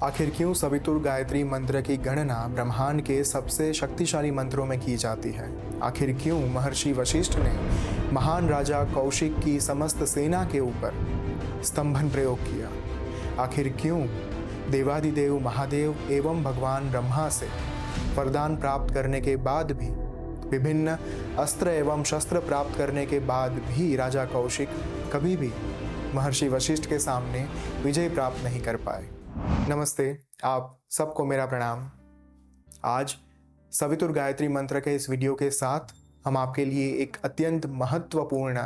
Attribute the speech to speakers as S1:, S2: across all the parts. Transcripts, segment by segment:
S1: आखिर क्यों सवितुर गायत्री मंत्र की गणना ब्रह्मांड के सबसे शक्तिशाली मंत्रों में की जाती है? आखिर क्यों महर्षि वशिष्ठ ने महान राजा कौशिक की समस्त सेना के ऊपर स्तंभन प्रयोग किया? आखिर क्यों देवादिदेव महादेव एवं भगवान ब्रह्मा से वरदान प्राप्त करने के बाद भी, विभिन्न अस्त्र एवं शस्त्र प्राप्त करने के बाद भी राजा कौशिक कभी भी महर्षि वशिष्ठ के सामने विजय प्राप्त नहीं कर पाए? नमस्ते, आप सबको मेरा प्रणाम। आज सवितुर गायत्री मंत्र के इस वीडियो के साथ हम आपके लिए एक अत्यंत महत्वपूर्ण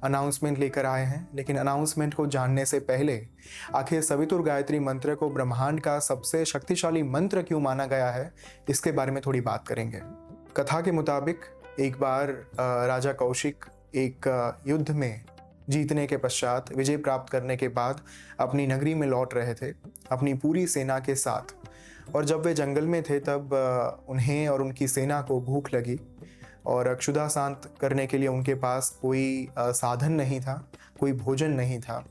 S1: अनाउंसमेंट लेकर आए हैं। लेकिन अनाउंसमेंट को जानने से पहले आखिर सवितुर गायत्री मंत्र को ब्रह्मांड का सबसे शक्तिशाली मंत्र क्यों माना गया है, इसके बारे में थोड़ी बात करेंगे। कथा के मुताबिक एक बार राजा कौशिक एक युद्ध में जीतने के पश्चात, विजय प्राप्त करने के बाद अपनी नगरी में लौट रहे थे अपनी पूरी सेना के साथ। और जब वे जंगल में थे तब उन्हें और उनकी सेना को भूख लगी और क्षुधा शांत करने के लिए उनके पास कोई साधन नहीं था, कोई भोजन नहीं था।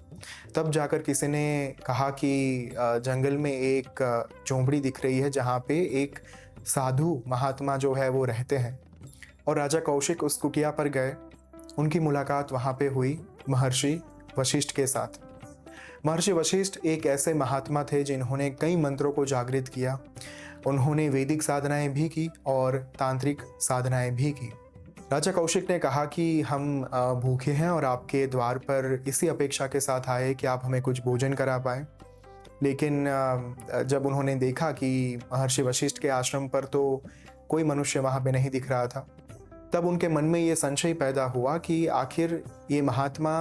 S1: तब जाकर किसी ने कहा कि जंगल में एक झोंपड़ी दिख रही है जहाँ पे एक साधु महात्मा जो है वो रहते हैं। और राजा कौशिक उस कुटिया पर गए। उनकी मुलाकात वहाँ पे हुई महर्षि वशिष्ठ के साथ। महर्षि वशिष्ठ एक ऐसे महात्मा थे जिन्होंने कई मंत्रों को जागृत किया। उन्होंने वैदिक साधनाएं भी की और तांत्रिक साधनाएं भी की। राजा कौशिक ने कहा कि हम भूखे हैं और आपके द्वार पर इसी अपेक्षा के साथ आए कि आप हमें कुछ भोजन करा पाए। लेकिन जब उन्होंने देखा कि महर्षि वशिष्ठ के आश्रम पर तो कोई मनुष्य वहाँ पे नहीं दिख रहा था, तब उनके मन में ये संशय पैदा हुआ कि आखिर ये महात्मा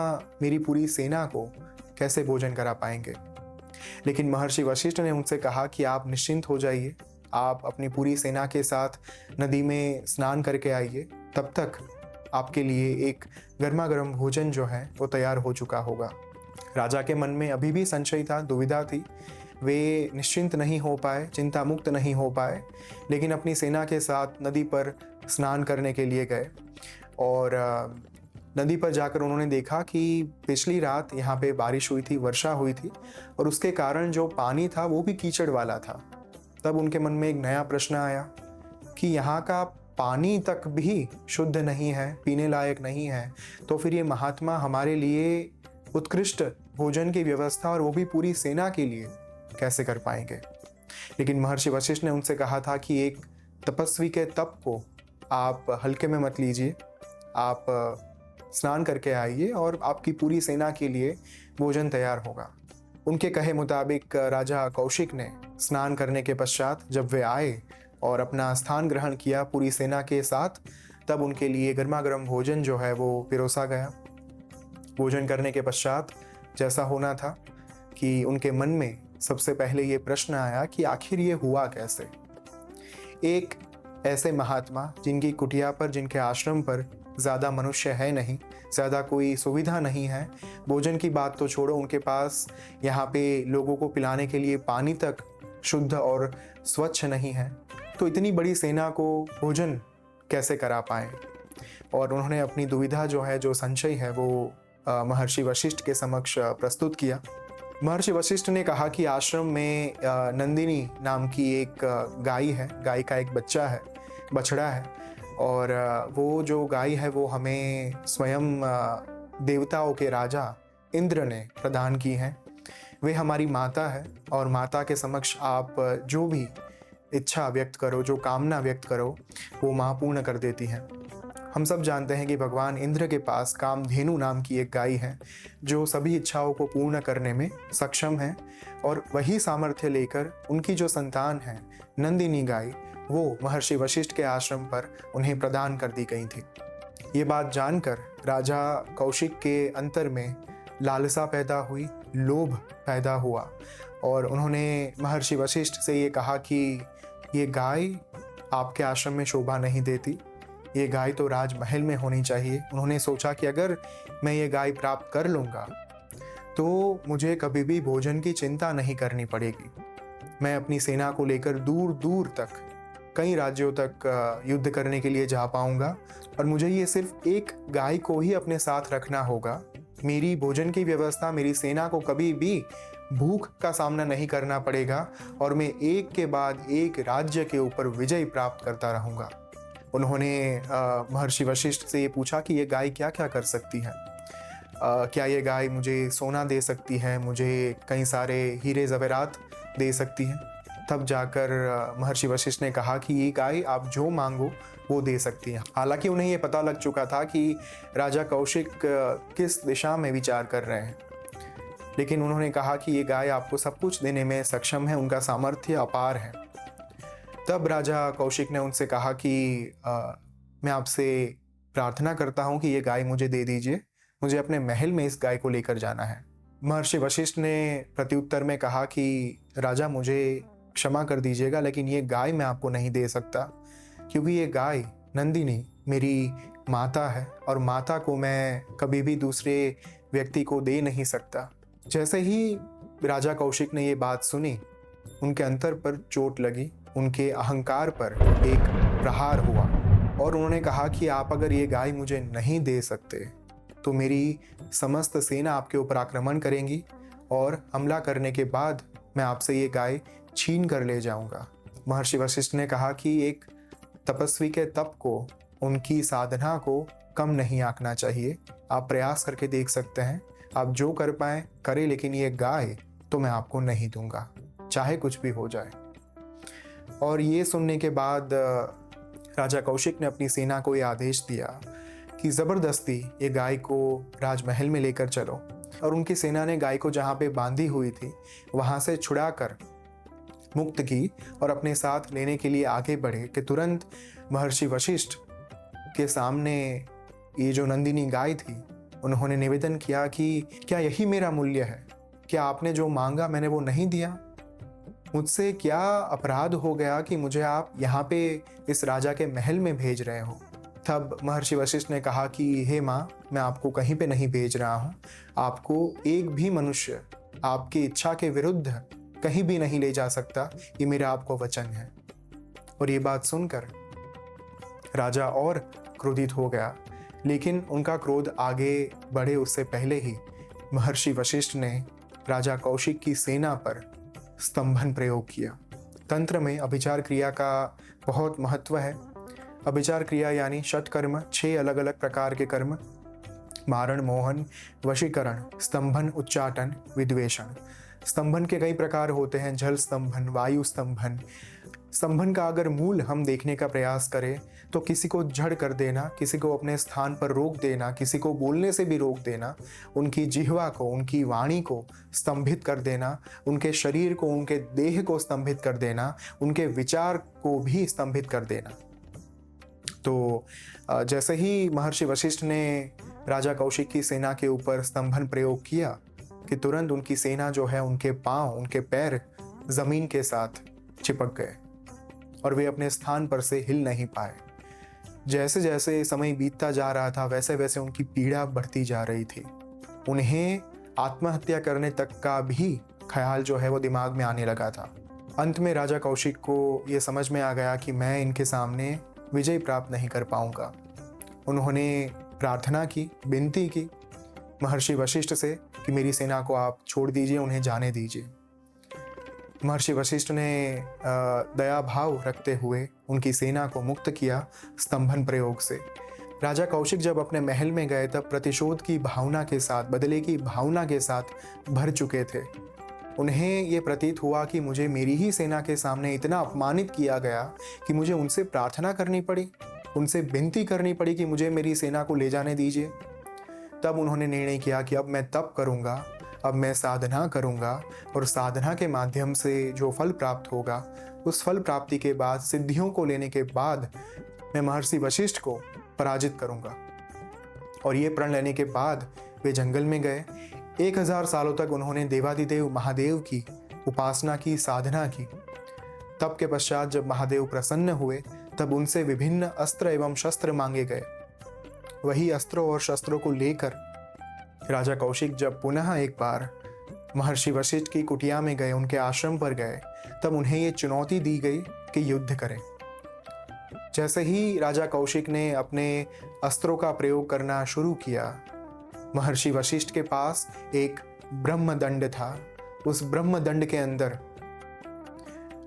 S1: मेरी पूरी सेना को कैसे भोजन करा पाएंगे। लेकिन महर्षि वशिष्ठ ने उनसे कहा कि आप निश्चिंत हो जाइए, आप अपनी पूरी सेना के साथ नदी में स्नान करके आइए, तब तक आपके लिए एक गर्मा गर्म भोजन जो है वो तैयार हो चुका होगा। राजा के मन में अभी भी संशय था, दुविधा थी। वे निश्चिंत नहीं हो पाए, चिंता मुक्त नहीं हो पाए, लेकिन अपनी सेना के साथ नदी पर स्नान करने के लिए गए। और नदी पर जाकर उन्होंने देखा कि पिछली रात यहाँ पे बारिश हुई थी, वर्षा हुई थी, और उसके कारण जो पानी था वो भी कीचड़ वाला था। तब उनके मन में एक नया प्रश्न आया कि यहाँ का पानी तक भी शुद्ध नहीं है, पीने लायक नहीं है, तो फिर ये महात्मा हमारे लिए उत्कृष्ट भोजन की व्यवस्था, और वो भी पूरी सेना के लिए, कैसे कर पाएंगे। लेकिन महर्षि वशिष्ठ ने उनसे कहा था कि एक तपस्वी के तप को आप हल्के में मत लीजिए, आप स्नान करके आइए और आपकी पूरी सेना के लिए भोजन तैयार होगा। उनके कहे मुताबिक राजा कौशिक ने स्नान करने के पश्चात जब वे आए और अपना स्थान ग्रहण किया पूरी सेना के साथ, तब उनके लिए गर्मा गर्म भोजन जो है वो पिरोसा गया। भोजन करने के पश्चात जैसा होना था कि उनके मन में सबसे पहले ये प्रश्न आया कि आखिर ये हुआ कैसे। एक ऐसे महात्मा जिनकी कुटिया पर, जिनके आश्रम पर ज़्यादा मनुष्य है नहीं, ज़्यादा कोई सुविधा नहीं है, भोजन की बात तो छोड़ो, उनके पास यहाँ पे लोगों को पिलाने के लिए पानी तक शुद्ध और स्वच्छ नहीं है, तो इतनी बड़ी सेना को भोजन कैसे करा पाए। और उन्होंने अपनी दुविधा जो है, जो संशय है, वो महर्षि वशिष्ठ के समक्ष प्रस्तुत किया। महर्षि वशिष्ठ ने कहा कि आश्रम में नंदिनी नाम की एक गाय है, गाय का एक बछड़ा है, और वो जो गाय है वो हमें स्वयं देवताओं के राजा इंद्र ने प्रदान की है। वे हमारी माता है और माता के समक्ष आप जो भी इच्छा व्यक्त करो, जो कामना व्यक्त करो, वो माँ पूर्ण कर देती है। हम सब जानते हैं कि भगवान इंद्र के पास कामधेनु नाम की एक गाय है जो सभी इच्छाओं को पूर्ण करने में सक्षम है, और वही सामर्थ्य लेकर उनकी जो संतान है नंदिनी गाय, वो महर्षि वशिष्ठ के आश्रम पर उन्हें प्रदान कर दी गई थी। ये बात जानकर राजा कौशिक के अंतर में लालसा पैदा हुई, लोभ पैदा हुआ, और उन्होंने महर्षि वशिष्ठ से ये कहा कि ये गाय आपके आश्रम में शोभा नहीं देती, ये गाय तो राजमहल में होनी चाहिए। उन्होंने सोचा कि अगर मैं ये गाय प्राप्त कर लूँगा तो मुझे कभी भी भोजन की चिंता नहीं करनी पड़ेगी। मैं अपनी सेना को लेकर दूर दूर तक, कई राज्यों तक युद्ध करने के लिए जा पाऊँगा, और मुझे ये सिर्फ एक गाय को ही अपने साथ रखना होगा। मेरी भोजन की व्यवस्था, मेरी सेना को कभी भी भूख का सामना नहीं करना पड़ेगा और मैं एक के बाद एक राज्य के ऊपर विजय प्राप्त करता रहूँगा। उन्होंने महर्षि वशिष्ठ से ये पूछा कि ये गाय क्या क्या कर सकती है। क्या ये गाय मुझे सोना दे सकती है, मुझे कई सारे हीरे ज़वेरात दे सकती है। तब जाकर महर्षि वशिष्ठ ने कहा कि ये गाय आप जो मांगो वो दे सकती है। हालांकि उन्हें ये पता लग चुका था कि राजा कौशिक किस दिशा में विचार कर रहे हैं, लेकिन उन्होंने कहा कि ये गाय आपको सब कुछ देने में सक्षम है, उनका सामर्थ्य अपार है। तब राजा कौशिक ने उनसे कहा कि मैं आपसे प्रार्थना करता हूँ कि ये गाय मुझे दे दीजिए, मुझे अपने महल में इस गाय को लेकर जाना है। महर्षि वशिष्ठ ने प्रत्युत्तर में कहा कि राजा मुझे क्षमा कर दीजिएगा, लेकिन ये गाय मैं आपको नहीं दे सकता, क्योंकि ये गाय नंदिनी मेरी माता है और माता को मैं कभी भी दूसरे व्यक्ति को दे नहीं सकता। जैसे ही राजा कौशिक ने ये बात सुनी, उनके अंतर पर चोट लगी, उनके अहंकार पर एक प्रहार हुआ और उन्होंने कहा कि आप अगर ये गाय मुझे नहीं दे सकते तो मेरी समस्त सेना आपके ऊपर आक्रमण करेंगी और हमला करने के बाद मैं आपसे ये गाय छीन कर ले जाऊंगा। महर्षि वशिष्ठ ने कहा कि एक तपस्वी के तप को, उनकी साधना को कम नहीं आंकना चाहिए। आप प्रयास करके देख सकते हैं, आप जो कर पाए करें, लेकिन ये गाय तो मैं आपको नहीं दूंगा, चाहे कुछ भी हो जाए। और ये सुनने के बाद राजा कौशिक ने अपनी सेना को ये आदेश दिया कि ज़बरदस्ती ये गाय को राजमहल में लेकर चलो। और उनकी सेना ने गाय को जहाँ पे बांधी हुई थी वहाँ से छुड़ाकर मुक्त की और अपने साथ लेने के लिए आगे बढ़े कि तुरंत महर्षि वशिष्ठ के सामने ये जो नंदिनी गाय थी, उन्होंने निवेदन किया कि क्या यही मेरा मूल्य है? क्या आपने जो मांगा मैंने वो नहीं दिया? मुझसे क्या अपराध हो गया कि मुझे आप यहाँ पे इस राजा के महल में भेज रहे हो? तब महर्षि वशिष्ठ ने कहा कि हे माँ, मैं आपको कहीं पे नहीं भेज रहा हूँ। आपको एक भी मनुष्य आपकी इच्छा के विरुद्ध कहीं भी नहीं ले जा सकता, ये मेरा आपको वचन है। और ये बात सुनकर राजा और क्रोधित हो गया, लेकिन उनका क्रोध आगे बढ़े उससे पहले ही महर्षि वशिष्ठ ने राजा कौशिक की सेना पर स्तंभन प्रयोग किया। तंत्र में अभिचार क्रिया का बहुत महत्व है। अभिचार क्रिया यानी षटकर्म, 6 अलग अलग प्रकार के कर्म: मारण, मोहन, वशीकरण, स्तंभन, उच्चाटन, विद्वेषण। स्तंभन के कई प्रकार होते हैं: जल स्तंभन, वायु स्तंभन। स्तंभन का अगर मूल हम देखने का प्रयास करें तो किसी को जड़ कर देना, किसी को अपने स्थान पर रोक देना, किसी को बोलने से भी रोक देना, उनकी जिह्वा को, उनकी वाणी को स्तंभित कर देना, उनके शरीर को, उनके देह को स्तंभित कर देना, उनके विचार को भी स्तंभित कर देना। तो जैसे ही महर्षि वशिष्ठ ने राजा कौशिक की सेना के ऊपर स्तंभन प्रयोग किया कि तुरंत उनकी सेना जो है, उनके पांव, उनके पैर जमीन के साथ चिपक गए और वे अपने स्थान पर से हिल नहीं पाए। जैसे जैसे समय बीतता जा रहा था वैसे वैसे उनकी पीड़ा बढ़ती जा रही थी। उन्हें आत्महत्या करने तक का भी ख्याल जो है वो दिमाग में आने लगा था। अंत में राजा कौशिक को ये समझ में आ गया कि मैं इनके सामने विजय प्राप्त नहीं कर पाऊंगा। उन्होंने प्रार्थना की, विनती की महर्षि वशिष्ठ से कि मेरी सेना को आप छोड़ दीजिए, उन्हें जाने दीजिए। महर्षि वशिष्ठ ने दया भाव रखते हुए उनकी सेना को मुक्त किया स्तंभन प्रयोग से। राजा कौशिक जब अपने महल में गए तब प्रतिशोध की भावना के साथ, बदले की भावना के साथ भर चुके थे। उन्हें ये प्रतीत हुआ कि मुझे मेरी ही सेना के सामने इतना अपमानित किया गया कि मुझे उनसे प्रार्थना करनी पड़ी, उनसे विनती करनी पड़ी कि मुझे मेरी सेना को ले जाने दीजिए। तब उन्होंने निर्णय किया कि अब मैं तप करूँगा, अब मैं साधना करूँगा और साधना के माध्यम से जो फल प्राप्त होगा, उस फल प्राप्ति के बाद, सिद्धियों को लेने के बाद मैं महर्षि वशिष्ठ को पराजित करूँगा। और ये प्रण लेने के बाद वे जंगल में गए। 1000 सालों तक उन्होंने देवादिदेव महादेव की उपासना की, साधना की। तब के पश्चात जब महादेव प्रसन्न हुए तब उनसे विभिन्न अस्त्र एवं शस्त्र मांगे गए। वही अस्त्रों और शस्त्रों को लेकर राजा कौशिक जब पुनः एक बार महर्षि वशिष्ठ की कुटिया में गए, उनके आश्रम पर गए, तब उन्हें ये चुनौती दी गई कि युद्ध करें। जैसे ही राजा कौशिक ने अपने अस्त्रों का प्रयोग करना शुरू किया, महर्षि वशिष्ठ के पास एक ब्रह्मदंड था उस ब्रह्म दंड के अंदर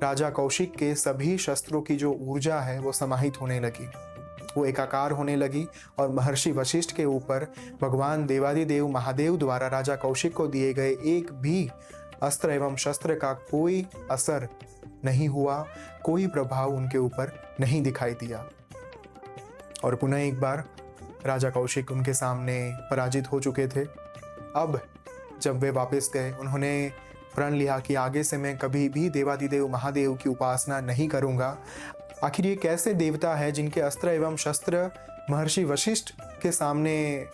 S1: राजा कौशिक के सभी शस्त्रों की जो ऊर्जा है वो समाहित होने लगी, वो एकाकार होने लगी और महर्षि वशिष्ठ के ऊपर भगवान देवादिदेव महादेव द्वारा राजा कौशिक को दिए गए एक भी अस्त्र एवं शस्त्र का कोई असर नहीं हुआ, कोई प्रभाव उनके ऊपर नहीं दिखाई दिया। और पुनः एक बार राजा कौशिक उनके सामने पराजित हो चुके थे। अब जब वे वापस गए, उन्होंने प्रण लिया कि आगे से मैं कभी भी देवादिदेव महादेव की उपासना नहीं करूंगा। आखिर ये कैसे देवता है जिनके अस्त्र एवं शस्त्र महर्षि वशिष्ठ के सामने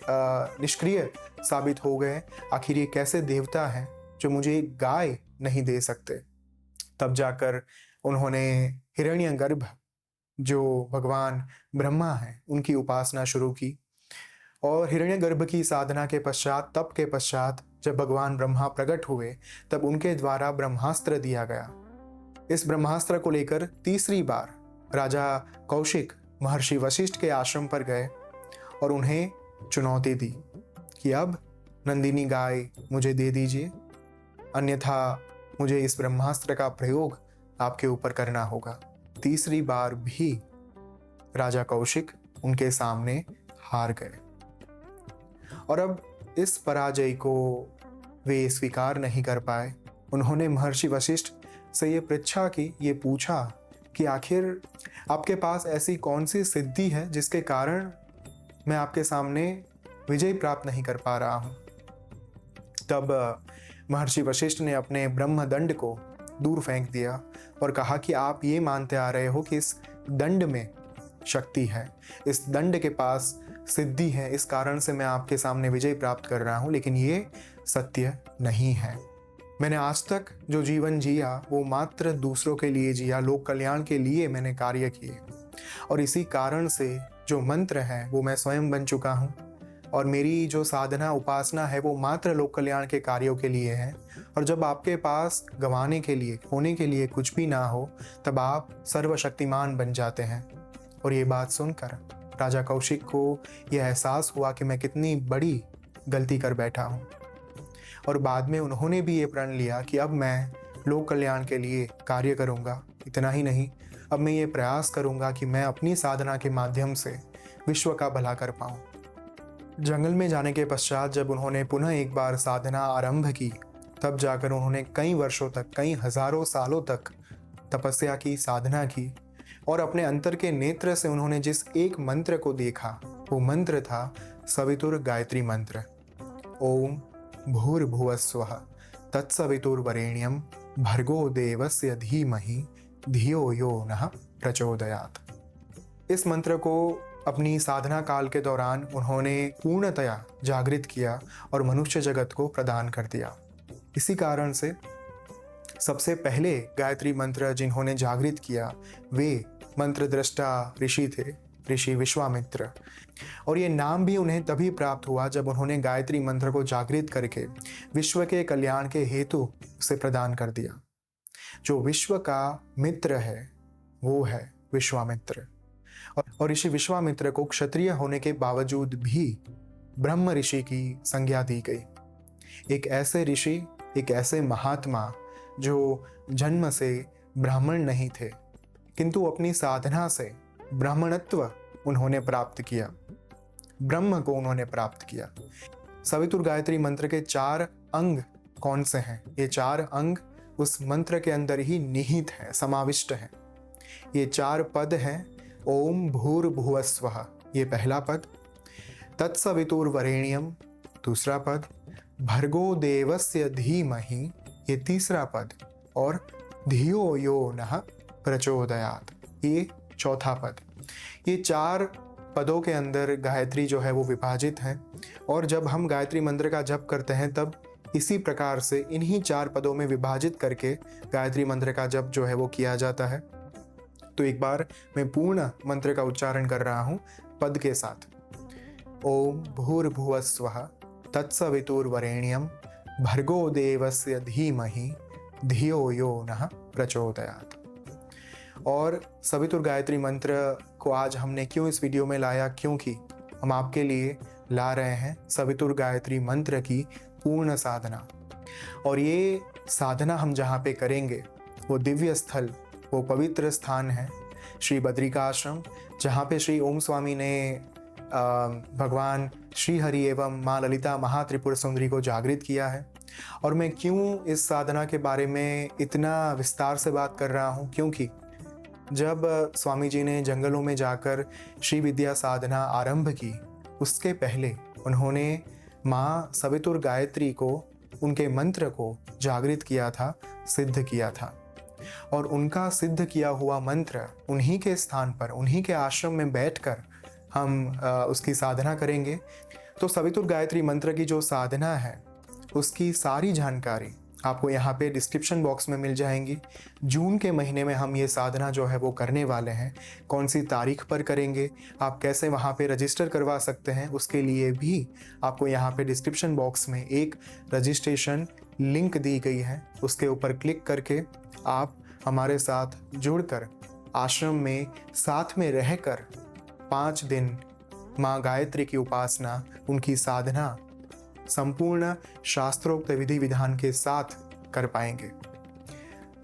S1: निष्क्रिय साबित हो गए? आखिर ये कैसे देवता है जो मुझे एक गाय नहीं दे सकते? तब जाकर उन्होंने हिरण्यगर्भ जो भगवान ब्रह्मा हैं उनकी उपासना शुरू की। और हिरण्यगर्भ की साधना के पश्चात, तप के पश्चात जब भगवान ब्रह्मा प्रकट हुए तब उनके द्वारा ब्रह्मास्त्र दिया गया। इस ब्रह्मास्त्र को लेकर तीसरी बार राजा कौशिक महर्षि वशिष्ठ के आश्रम पर गए और उन्हें चुनौती दी कि अब नंदिनी गाय मुझे दे दीजिए, अन्यथा मुझे इस ब्रह्मास्त्र का प्रयोग आपके ऊपर करना होगा। तीसरी बार भी राजा कौशिक उनके सामने हार गए और अब इस पराजय को वे स्वीकार नहीं कर पाए। उन्होंने महर्षि वशिष्ठ से ये पृच्छा की, ये पूछा कि आखिर आपके पास ऐसी कौन सी सिद्धि है जिसके कारण मैं आपके सामने विजय प्राप्त नहीं कर पा रहा हूँ। तब महर्षि वशिष्ठ ने अपने ब्रह्मदंड को दूर फेंक दिया और कहा कि आप ये मानते आ रहे हो कि इस दंड में शक्ति है, इस दंड के पास सिद्धि है, इस कारण से मैं आपके सामने विजय प्राप्त कर रहा हूँ, लेकिन ये सत्य नहीं है। मैंने आज तक जो जीवन जिया वो मात्र दूसरों के लिए जिया, लोक कल्याण के लिए मैंने कार्य किए और इसी कारण से जो मंत्र है वो मैं स्वयं बन चुका हूँ और मेरी जो साधना उपासना है वो मात्र लोक कल्याण के कार्यों के लिए है। और जब आपके पास गंवाने के लिए, होने के लिए कुछ भी ना हो, तब आप सर्वशक्तिमान बन जाते हैं। और ये बात सुनकर राजा कौशिक को यह एहसास हुआ कि मैं कितनी बड़ी गलती कर बैठा हूँ। और बाद में उन्होंने भी ये प्रण लिया कि अब मैं लोक कल्याण के लिए कार्य करूँगा। इतना ही नहीं, अब मैं ये प्रयास करूँगा कि मैं अपनी साधना के माध्यम से विश्व का भला कर पाऊँ। जंगल में जाने के पश्चात जब उन्होंने पुनः एक बार साधना आरंभ की, तब जाकर उन्होंने कई वर्षों तक, कई हजारों सालों तक तपस्या की, साधना की और अपने अंतर के नेत्र से उन्होंने जिस एक मंत्र को देखा वो मंत्र था सवितुर गायत्री मंत्र। ओम भूर्भुवस्वः तत्सवितुर्वरेण्यं भर्गो देवस्य धीमहि धियो यो नः प्रचोदयात्। इस मंत्र को अपनी साधना काल के दौरान उन्होंने पूर्णतया जागृत किया और मनुष्य जगत को प्रदान कर दिया। इसी कारण से सबसे पहले गायत्री मंत्र जिन्होंने जागृत किया वे मंत्र दृष्टा ऋषि थे, ऋषि विश्वामित्र। और ये नाम भी उन्हें तभी प्राप्त हुआ जब उन्होंने गायत्री मंत्र को जागृत करके विश्व के कल्याण के हेतु उसे प्रदान कर दिया। जो विश्व का मित्र है वो है विश्वामित्र। और ऋषि विश्वामित्र को क्षत्रिय होने के बावजूद भी ब्रह्म ऋषि की संज्ञा दी गई। एक ऐसे ऋषि, एक ऐसे महात्मा जो जन्म से ब्राह्मण नहीं थे, किंतु अपनी साधना से ब्राह्मणत्व उन्होंने प्राप्त किया, ब्रह्म को उन्होंने प्राप्त किया। सवितुर गायत्री मंत्र के 4 अंग कौन से हैं? ये 4 अंग उस मंत्र के अंदर ही निहित हैं, समाविष्ट हैं। ये 4 पद हैं। ओम भूर्भुवस्वः ये पहला पद, तत्सवितुर्वरेण्यम दूसरा पद, भर्गो देवस्य धीमहि ये तीसरा पद और धियो यो नः प्रचोदयात् ये चौथा पद। ये 4 पदों के अंदर गायत्री जो है वो विभाजित है। और जब हम गायत्री मंत्र का जप करते हैं तब इसी प्रकार से इन्हीं 4 पदों में विभाजित करके गायत्री मंत्र का जप जो है वो किया जाता है। तो एक बार मैं पूर्ण मंत्र का उच्चारण कर रहा हूं पद के साथ। ओम भूर्भुवस्वः तत्सवितुर्वरेण्यं भर्गो देवस्य धीमहि धियो यो नः प्रचोदयात्। और सवितुर गायत्री मंत्र को आज हमने क्यों इस वीडियो में लाया? क्योंकि हम आपके लिए ला रहे हैं सवितुर गायत्री मंत्र की पूर्ण साधना। और ये साधना हम जहाँ पे करेंगे वो दिव्य स्थल, वो पवित्र स्थान है श्री बद्रिका आश्रम, जहाँ पे श्री ओम स्वामी ने भगवान श्री हरि एवं माँ ललिता महात्रिपुर सुंदरी को जागृत किया है। और मैं क्यों इस साधना के बारे में इतना विस्तार से बात कर रहा हूँ, क्योंकि जब स्वामी जी ने जंगलों में जाकर श्री विद्या साधना आरंभ की, उसके पहले उन्होंने माँ सवितुर गायत्री को, उनके मंत्र को जागृत किया था, सिद्ध किया था। और उनका सिद्ध किया हुआ मंत्र उन्हीं के स्थान पर, उन्हीं के आश्रम में बैठकर हम उसकी साधना करेंगे। तो सवितुर गायत्री मंत्र की जो साधना है उसकी सारी जानकारी आपको यहाँ पे डिस्क्रिप्शन बॉक्स में मिल जाएंगी। जून के महीने में हम ये साधना जो है वो करने वाले हैं। कौन सी तारीख पर करेंगे, आप कैसे वहाँ पे रजिस्टर करवा सकते हैं, उसके लिए भी आपको यहाँ पे डिस्क्रिप्शन बॉक्स में एक रजिस्ट्रेशन लिंक दी गई है। उसके ऊपर क्लिक करके आप हमारे साथ जुड़कर आश्रम में साथ में रहकर 5 दिन माँ गायत्री की उपासना, उनकी साधना संपूर्ण शास्त्रोक्त विधि विधान के साथ कर पाएंगे।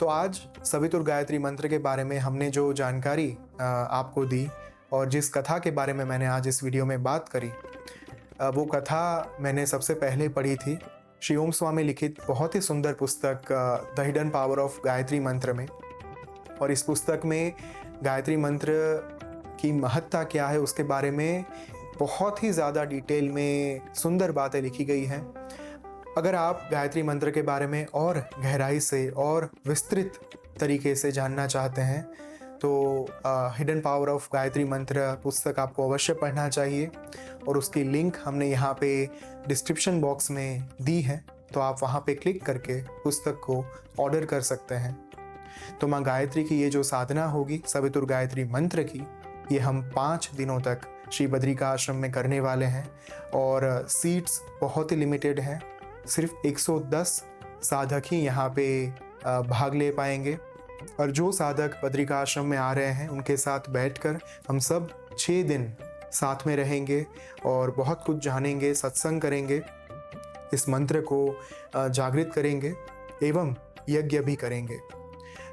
S1: तो आज सवितुर गायत्री मंत्र के बारे में हमने जो जानकारी आपको दी और जिस कथा के बारे में मैंने आज इस वीडियो में बात करी, वो कथा मैंने सबसे पहले पढ़ी थी श्री ओम स्वामी लिखित बहुत ही सुंदर पुस्तक the hidden power of Gayatri मंत्र में। और इस पुस्तक में गायत्री मंत्र की महत्ता क्या है उसके बारे में बहुत ही ज़्यादा डिटेल में सुंदर बातें लिखी गई हैं। अगर आप गायत्री मंत्र के बारे में और गहराई से और विस्तृत तरीके से जानना चाहते हैं तो हिडन पावर ऑफ गायत्री मंत्र पुस्तक आपको अवश्य पढ़ना चाहिए। और उसकी लिंक हमने यहाँ पे डिस्क्रिप्शन बॉक्स में दी है, तो आप वहाँ पे क्लिक करके पुस्तक को ऑर्डर कर सकते हैं। तो माँ गायत्री की ये जो साधना होगी सवितुर गायत्री मंत्र की, ये हम 5 दिनों तक श्री बद्रिका आश्रम में करने वाले हैं। और सीट्स बहुत ही लिमिटेड हैं, सिर्फ 110 साधक ही यहाँ पे भाग ले पाएंगे। और जो साधक बद्रिका आश्रम में आ रहे हैं उनके साथ बैठकर हम सब 6 दिन साथ में रहेंगे और बहुत कुछ जानेंगे, सत्संग करेंगे, इस मंत्र को जागृत करेंगे एवं यज्ञ भी करेंगे।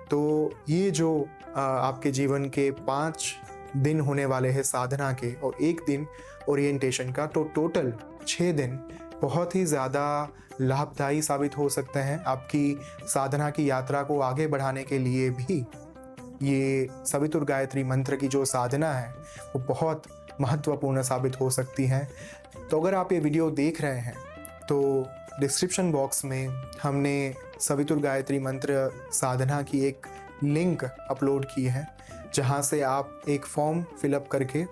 S1: तो ये जो आपके जीवन के 5 दिन होने वाले हैं साधना के और 1 दिन ओरिएंटेशन का, तो टोटल 6 दिन बहुत ही ज़्यादा लाभदायी साबित हो सकते हैं। आपकी साधना की यात्रा को आगे बढ़ाने के लिए भी ये सवितुर गायत्री मंत्र की जो साधना है वो बहुत महत्वपूर्ण साबित हो सकती है। तो अगर आप ये वीडियो देख रहे हैं तो डिस्क्रिप्शन बॉक्स में हमने सवितुर गायत्री मंत्र साधना की एक लिंक अपलोड की है, जहाँ से आप एक फॉर्म फिलअप करके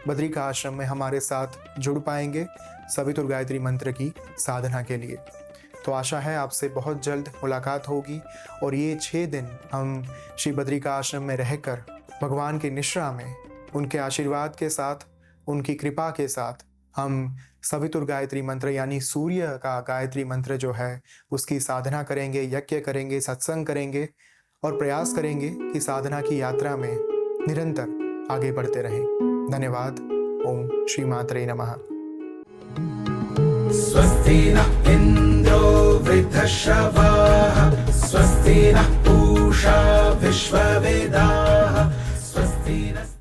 S1: बद्रिका आश्रम में हमारे साथ जुड़ पाएंगे सवितुर गायत्री मंत्र की साधना के लिए। तो आशा है आपसे बहुत जल्द मुलाकात होगी और ये 6 दिन हम श्री बद्रिका आश्रम में रहकर भगवान की निश्रा में उनके आशीर्वाद के साथ, उनकी कृपा के साथ हम सवितुर गायत्री मंत्र यानी सूर्य का गायत्री मंत्र जो है उसकी साधना करेंगे, यज्ञ करेंगे, सत्संग करेंगे और प्रयास करेंगे कि साधना की यात्रा में निरंतर आगे बढ़ते रहें। धन्यवाद। ओम श्री मात्रे नमः।
S2: स्वस्ति नः इन्द्रो वृद्धश्रवाः स्वस्ति नः पूषा विश्ववेदाः